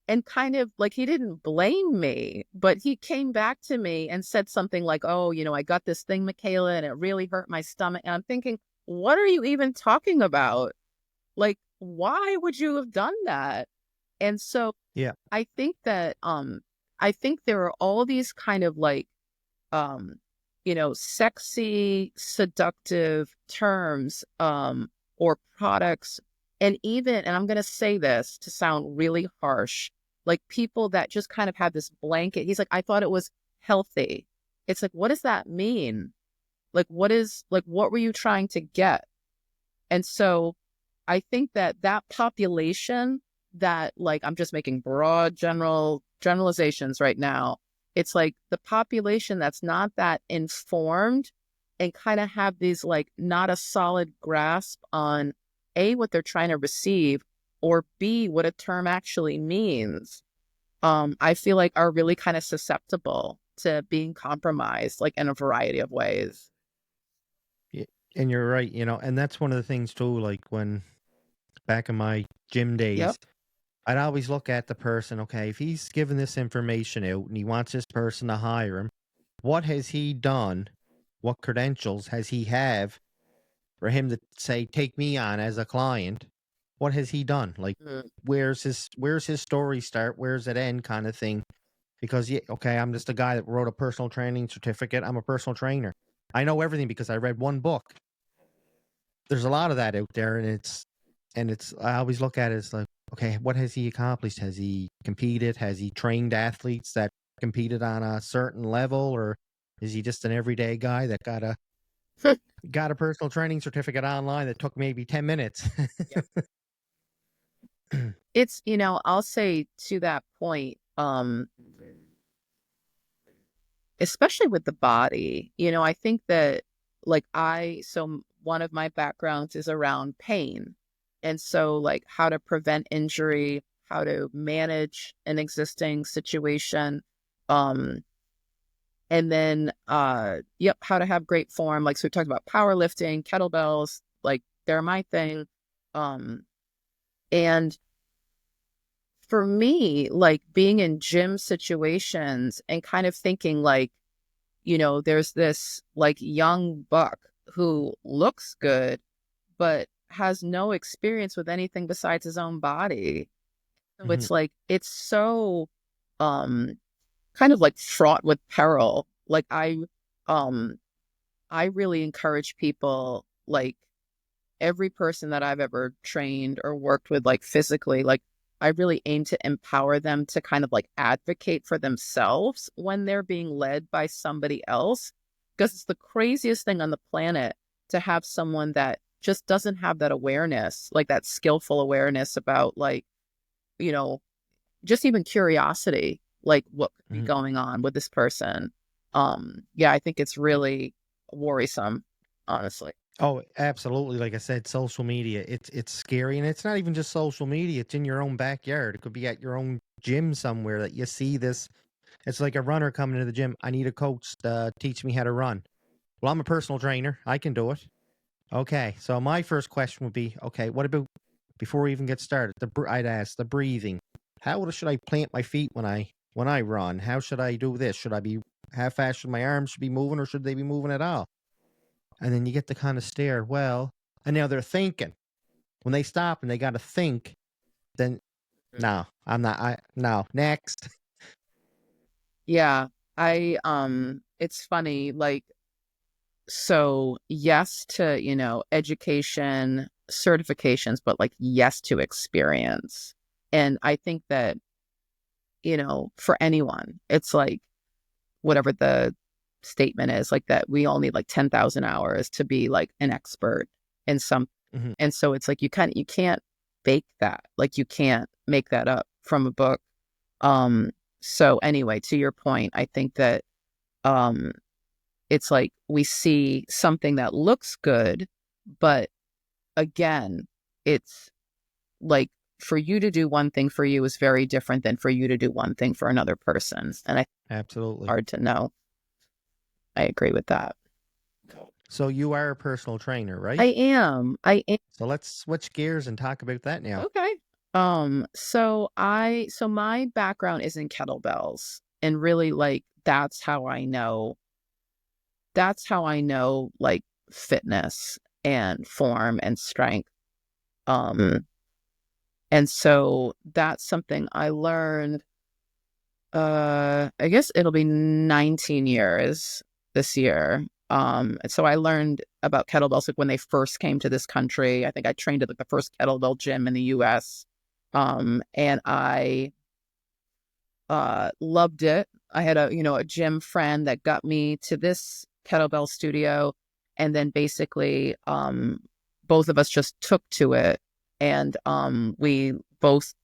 and kind of like he didn't blame me, but he came back to me and said something like, "Oh, I got this thing, Michaela, and it really hurt my stomach." And I'm thinking, what are you even talking about? Like, why would you have done that? And so Yeah. I think there are all these kind of like um sexy, seductive terms or products. And I'm going to say this to sound really harsh, like people that just kind of have this blanket. He's like, I thought it was healthy. It's like, what does that mean? What were you trying to get? And so I think that population that, like, I'm just making broad generalizations right now. It's like the population that's not that informed and kind of have these like not a solid grasp on A, what they're trying to receive, or B, what a term actually means. I feel like are really kind of susceptible to being compromised, like in a variety of ways. Yeah, and you're right, and that's one of the things too, like when back in my gym days, Yep. I'd always look at the person, okay, if he's giving this information out and he wants this person to hire him, what has he done? What credentials has he have for him to say, take me on as a client? What has he done? Like, Mm. where's his story start? Where's it end kind of thing? Because yeah, okay, I'm just a guy that wrote a personal training certificate. I'm a personal trainer. I know everything because I read one book. There's a lot of that out there, and it's I always look at it as like, okay, what has he accomplished? Has he competed? Has he trained athletes that competed on a certain level, or is he just an everyday guy that got a Got a personal training certificate online that took maybe 10 minutes. Yep. It's, I'll say to that point, especially with the body, I think that like one of my backgrounds is around pain. And so like how to prevent injury, how to manage an existing situation, um, and then yep, how to have great form. Like so we talked about powerlifting, kettlebells, like they're my thing. Um, and for me, like being in gym situations and kind of thinking like, there's this like young buck who looks good, but has no experience with anything besides his own body. So Mhm, it's like, it's so um, kind of like fraught with peril. Like um, I really encourage people, like every person that I've ever trained or worked with, like physically, like I really aim to empower them to kind of like advocate for themselves when they're being led by somebody else. Because it's the craziest thing on the planet to have someone that just doesn't have that awareness, like that skillful awareness about like, you know, just even curiosity, like what could be mhm. going on with this person. Yeah, I think it's really worrisome, honestly. Oh, absolutely. Like I said, social media, it's scary. And it's not even just social media, it's in your own backyard. It could be at your own gym somewhere that you see this. It's like a runner coming to the gym. I need a coach to teach me how to run. Well, I'm a personal trainer. I can do it. Okay. So my first question would be, okay, what about before we even get started? I'd ask the breathing. Should I plant my feet when I run? How should I do this? How fast should my arms should be moving, or should they be moving at all? And then you get to kind of stare. Well, and now they're thinking. When they stop and they got to think, then no, I'm not. I no next. Yeah, it's funny, like, so yes to, education, certifications, but like yes to experience. And I think that, for anyone, it's like whatever the statement is, like that we all need like 10,000 hours to be like an expert in some. Mhm. And so it's like you can't bake that. Like you can't make that up from a book. Um, so anyway, to your point, I think that um it's like we see something that looks good, but again, it's like for you to do one thing for you is very different than for you to do one thing for another person. And I think it's Absolutely. hard to know. I agree with that. So you are a personal trainer, I right? am. I am. So let's switch gears and talk about that now. Okay. So my background is in kettlebells and really like that's how I know like fitness and form and strength. Um, and so that's something I learned. I guess it'll be 19 years this year. And so I learned about kettlebells like when they first came to this country. I think I trained at like the first kettlebell gym in the US. And I loved it. I had a gym friend that got me to this kettlebell studio, and then basically both of us just took to it, and we both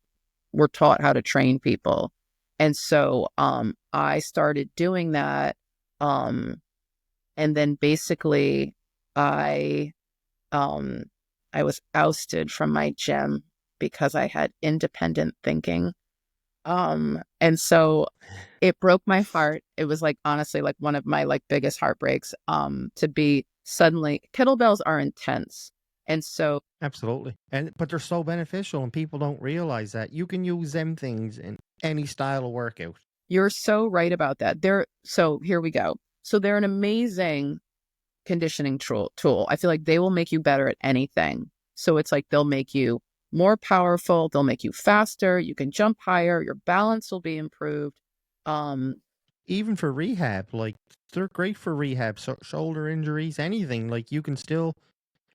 were taught how to train people. And so I started doing that. Um, and then basically I um, I was ousted from my gym because I had independent thinking. And so it broke my heart. It was like honestly like one of my like biggest heartbreaks to be suddenly kettlebells are intense. And so Absolutely. But they're so beneficial and people don't realize that. You can use them things in any style of workout. you're so right about that. So here we go. So they're an amazing conditioning tool. I feel like they will make you better at anything. So it's like they'll make you more powerful, they'll make you faster, you can jump higher, your balance will be improved. Um, Even for rehab, like they're great for rehab, shoulder injuries, anything. Like you can still,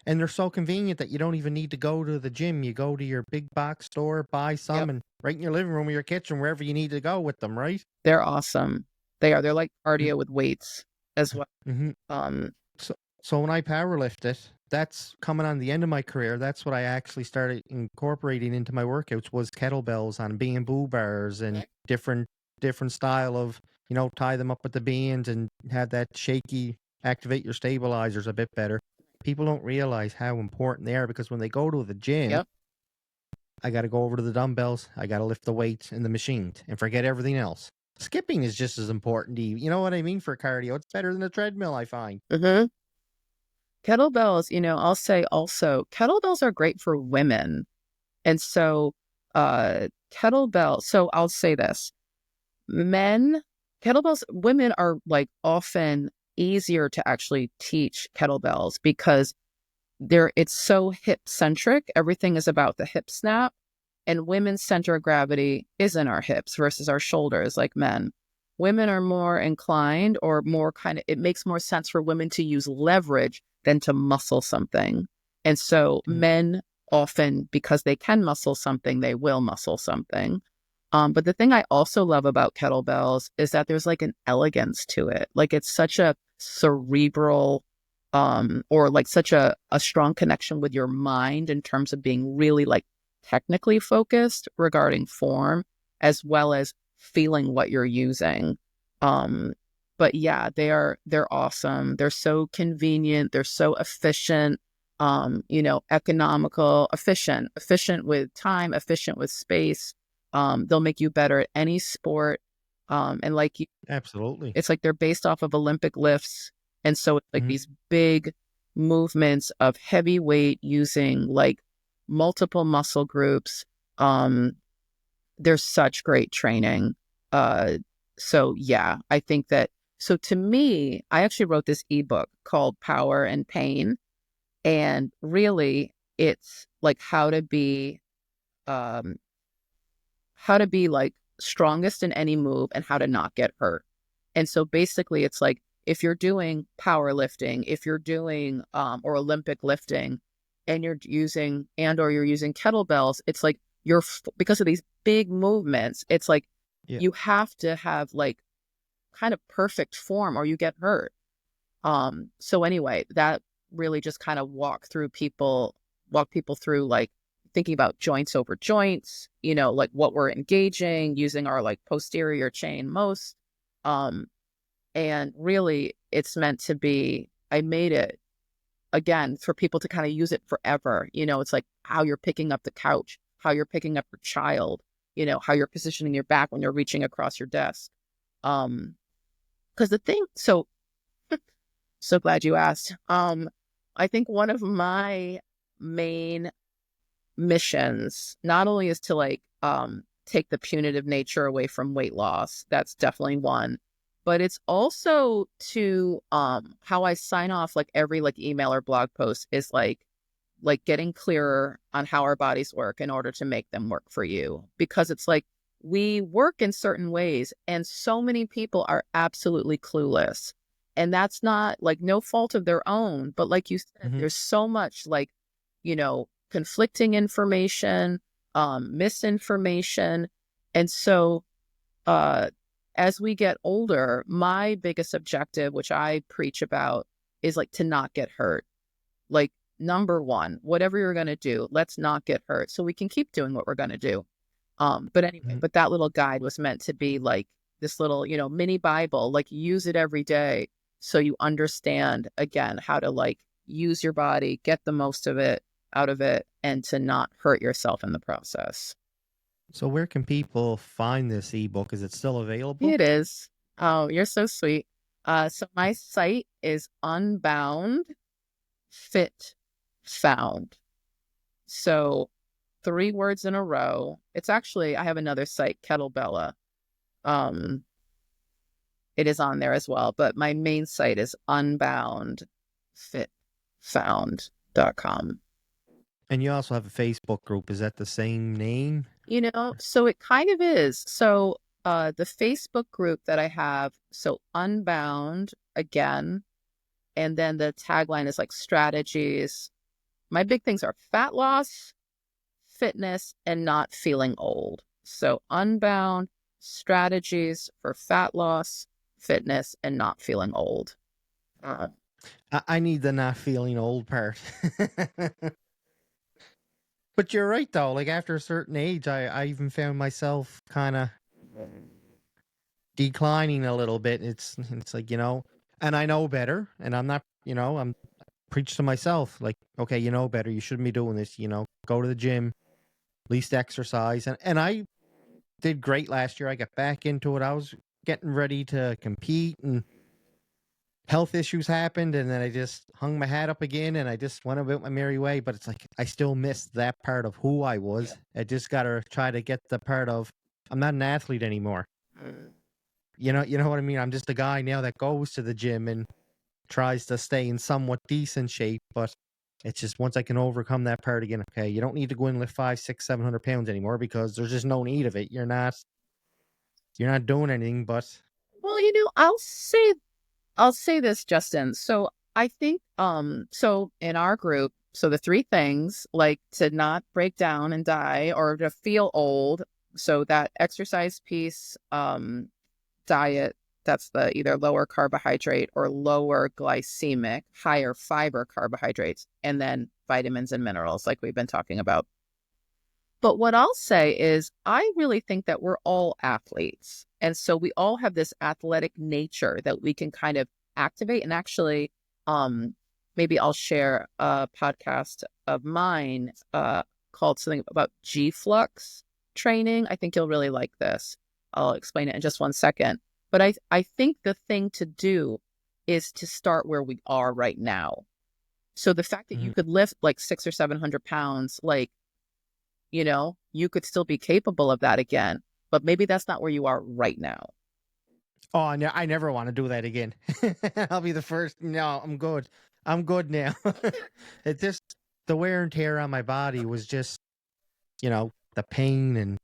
and they're so convenient that you don't even need to go to the gym. You go to your big box store, buy yep, some, and right in your living room or your kitchen, wherever you need to go with them, right? they're awesome. They're like cardio with weights as well. Mm-hmm. Um, So, So when I power lifted, that's coming on the end of my career. That's what I actually started incorporating into my workouts was kettlebells and bamboo bars and Okay. different style of, tie them up with the bands and have that shaky activate your stabilizers a bit better. People don't realize how important they are because when they go to the gym, Yep. I got to go over to the dumbbells, I got to lift the weights and the machines and forget everything else. Skipping is just as important to you know what I mean, for cardio. It's better than a treadmill, I find. Mm-hmm. Kettlebells, I'll say also, kettlebells are great for women. And so, so I'll say this, women are like often easier to actually teach kettlebells because it's so hip centric. Everything is about the hip snap, and women's center of gravity is in our hips versus our shoulders like men. Women are more inclined or more it makes more sense for women to use leverage than to muscle something. And so Mm. men often, because they can muscle something, they will muscle something. But the thing I also love about kettlebells is that there's like an elegance to it. Like it's such a cerebral, or like such a strong connection with your mind in terms of being really like technically focused regarding form, as well as feeling what you're using. Um, but yeah, they're awesome. They're so convenient. They're so efficient. Economical, efficient with time, efficient with space. They'll make you better at any sport. And like Absolutely. it's like they're based off of Olympic lifts. And so it's like Mhm. these big movements of heavy weight using like multiple muscle groups. Um, there's such great training. Uh, so yeah, I think that, so to me, I actually wrote this ebook called Power and Pain. And really it's like um, how to be like strongest in any move and how to not get hurt. And so basically it's like if you're doing powerlifting, if you're doing or Olympic lifting and you're using kettlebells, it's like because of these big movements, it's like Yeah. you have to have like kind of perfect form or you get hurt. So anyway, that really just kind of walk people through like thinking about joints over joints, like what we're engaging using our like posterior chain most. Um, and really it's meant to be, I made it again for people to kind of use it forever. It's like how you're picking up the couch, how you're picking up your child, how you're positioning your back when you're reaching across your desk. Because the thing, so glad you asked. I think one of my main missions not only is to like take the punitive nature away from weight loss. That's definitely one. But it's also to how I sign off like every like email or blog post is like getting clearer on how our bodies work in order to make them work for you. Because it's like we work in certain ways and so many people are absolutely clueless. And that's not like no fault of their own. But like you said, Mhm. there's so much like, conflicting information, misinformation. And so uh, as we get older, my biggest objective, which I preach about, is like to not get hurt. Like, number one, whatever you're going to do, let's not get hurt so we can keep doing what we're going to do. But anyway, Mhm. but that little guide was meant to be like this little, mini Bible, like use it every day so you understand again how to like use your body, get the most of it out of it, and to not hurt yourself in the process. So where can people find this ebook? Is it still available? It is. Oh, you're so sweet. So my site is Unbound Fit Found. So 3 words in a row. It's actually, I have another site, Kettlebella. Um, it is on there as well, but my main site is unboundfitfound.com. And you also have a Facebook group. Is that the same name? So it kind of is. So the Facebook group that I have, so Unbound again, and then the tagline is like strategies. My big things are fat loss, fitness, and not feeling old. So Unbound, strategies for fat loss, fitness, and not feeling old. Uh, I need the not feeling old part. But you're right though. Like after a certain age, I even found myself kind of declining a little bit. It's like, and I know better, and I'm not, I'm preach to myself like, okay, you know better. You shouldn't be doing this. Go to the gym, at least exercise, and I did great last year. I got back into it. I was getting ready to compete, and health issues happened, and then I just hung my hat up again, and I just went about my merry way. But it's like I still missed that part of who I was. I just gotta try to get the part of I'm not an athlete anymore. Mm. You know what I mean? I'm just a guy now that goes to the gym and tries to stay in somewhat decent shape, but it's just once I can overcome that part again, okay, you don't need to go and lift 5, 6, 700 pounds anymore because there's just no need of it. You're not doing anything, but Well, I'll say this, Justin. So I think so in our group, so the three things, like to not break down and die or to feel old, so that exercise piece, diet, that's the either lower carbohydrate or lower glycemic, higher fiber carbohydrates, and then vitamins and minerals like we've been talking about. But what I'll say is, I really think that we're all athletes. And so we all have this athletic nature that we can kind of activate. And actually, um, maybe I'll share a podcast of mine called something about G-Flux training. I think you'll really like this. I'll explain it in just one second. But I think the thing to do is to start where we are right now. So the fact that you Mhm. could lift like 600 or 700 pounds, like, you could still be capable of that again, but maybe that's not where you are right now. Oh, I never want to do that again. I'll be the first. No, I'm good. I'm good now. It's just the wear and tear on my body was just, the pain and,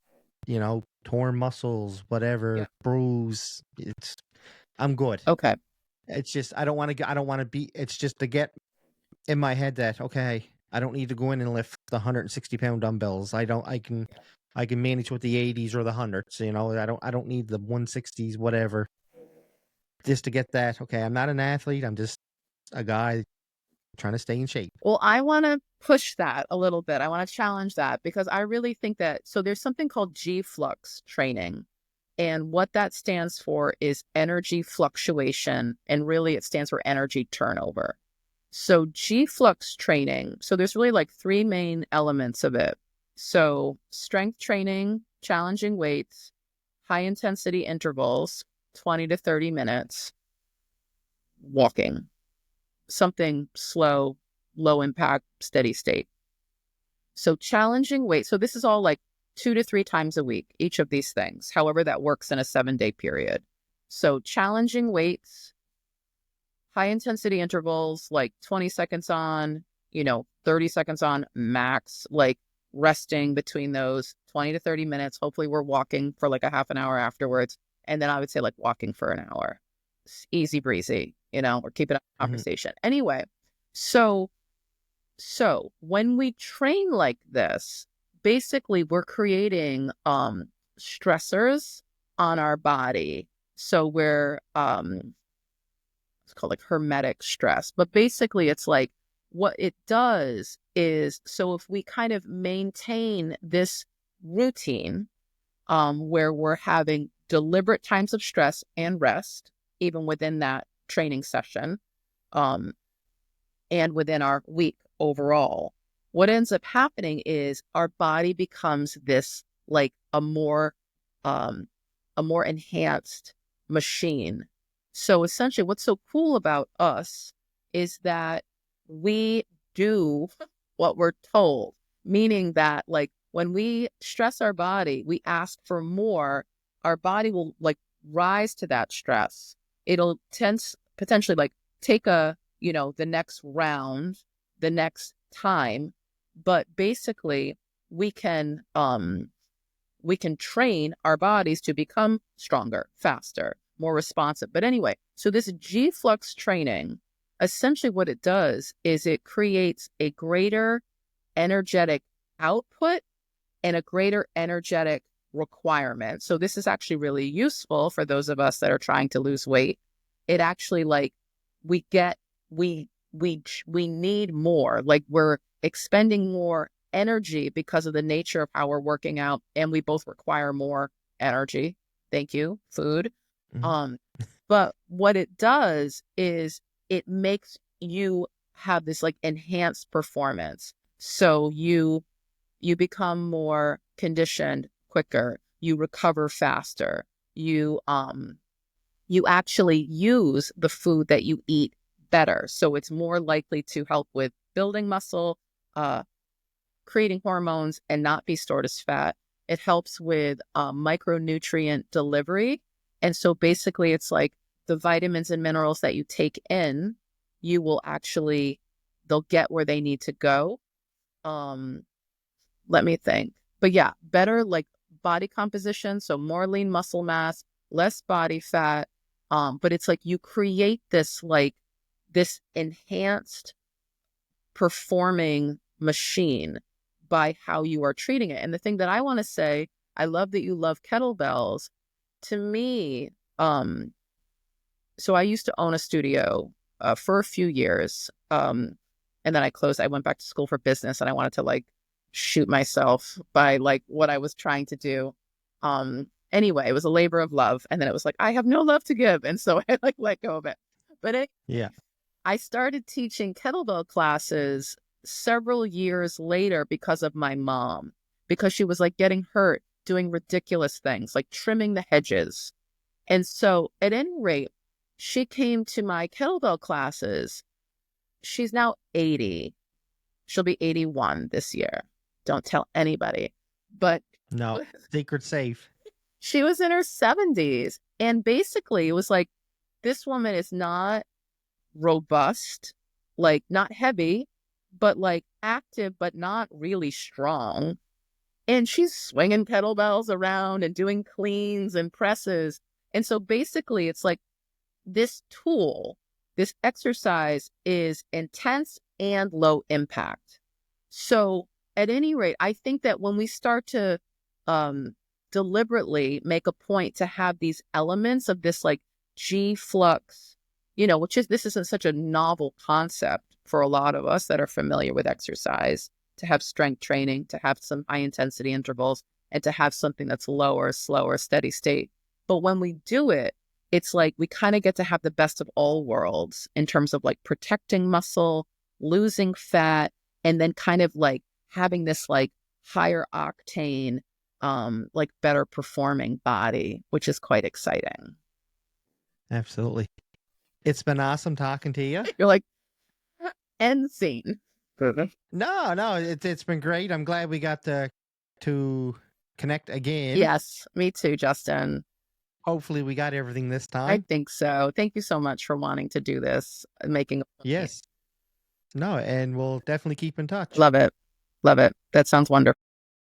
torn muscles, whatever, Yeah. bruise. I'm good. Okay. It's just I don't want to be. It's just to get in my head that okay, I don't need to go in and lift the 160-pound dumbbells. I don't. I can manage with the 80s or the hundreds. I don't need the 160s, whatever. Just to get that. Okay, I'm not an athlete. I'm just a guy trying to stay in shape. Well, I want to push that a little bit. I want to challenge that because I really think that, so there's something called G-Flux training. And what that stands for is energy fluctuation. And really, it stands for energy turnover. So G-Flux training, so there's really like three main elements of it. So strength training, challenging weights, high intensity intervals, 20 to 30 minutes, walking, something slow, low impact, steady state. So challenging weight. So this is all like 2 to 3 times a week, each of these things, however that works in a 7-day period. So challenging weights, high intensity intervals, like 20 seconds on, 30 seconds on max, like resting between those 20 to 30 minutes. Hopefully we're walking for like a half an hour afterwards. And then I would say like walking for an hour. It's easy breezy, we're keeping up the Mhm. conversation. Anyway, so when we train like this, basically we're creating stressors on our body. So we're it's called like hermetic stress. But basically it's like what it does is, so if we kind of maintain this routine where we're having deliberate times of stress and rest, even within that training session, um, and within our week overall, what ends up happening is our body becomes this like um, a more enhanced machine. So essentially, what's so cool about us is that we do what we're told, meaning that like when we stress our body, we ask for more, our body will like rise to that stress. It'll tense potentially like take the next round, the next time, but basically we can train our bodies to become stronger, faster, more responsive. But anyway, so this G-Flux training, essentially what it does is it creates a greater energetic output and a greater energetic requirement. So this is actually really useful for those of us that are trying to lose weight. It actually like we we need more. Like we're expending more energy because of the nature of how we're working out, and we both require more energy. Thank you, food. Mhm. Um, but what it does is it makes you have this like enhanced performance. So you become more conditioned quicker, you recover faster, you actually use the food that you eat better. So it's more likely to help with building muscle, uh, creating hormones, and not be stored as fat. It helps with micronutrient delivery. And so basically, it's like the vitamins and minerals that you take in, you will actually, they'll get where they need to go. Um, Let me think. But yeah, better like body composition. So more lean muscle mass, less body fat. But it's like you create this like this enhanced performing machine by how you are treating it. And the thing that I want to say, I love that you love kettlebells. To me, so I used to own a studio for a few years. And then I closed. I went back to school for business and I wanted to like shoot myself by like what I was trying to do. Anyway, it was a labor of love. And then it was like, I have no love to give. And so I like let go of it. But Yeah. I started teaching kettlebell classes several years later because of my mom, because she was like getting hurt doing ridiculous things like trimming the hedges. And so at any rate, she came to my kettlebell classes. She's now 80. She'll be 81 this year. Don't tell anybody. But No, secret safe. she was in her 70s. And basically, it was like, this woman is not robust, like not heavy, but like active, but not really strong. And she's swinging kettlebells around and doing cleans and presses. And so basically, it's like this tool, this exercise is intense and low impact. So, at any rate, I think that when we start to um, deliberately make a point to have these elements of this like G-Flux, which is this isn't such a novel concept for a lot of us that are familiar with exercise, to have strength training, to have some high intensity intervals, and to have something that's lower, slower, steady state. But when we do it, it's like we kind of get to have the best of all worlds in terms of like protecting muscle, losing fat, and then kind of like having this like higher octane, like better performing body, which is quite exciting. Absolutely. It's been awesome talking to you. You're like, end scene. Mhm. No, no, it's been great. I'm glad we got to connect again. Yes, me too, Justin. Hopefully we got everything this I time. think so. Thank you so much for wanting to do this, making Yes. No, and we'll definitely keep in touch. love it. Love it. That sounds wonderful.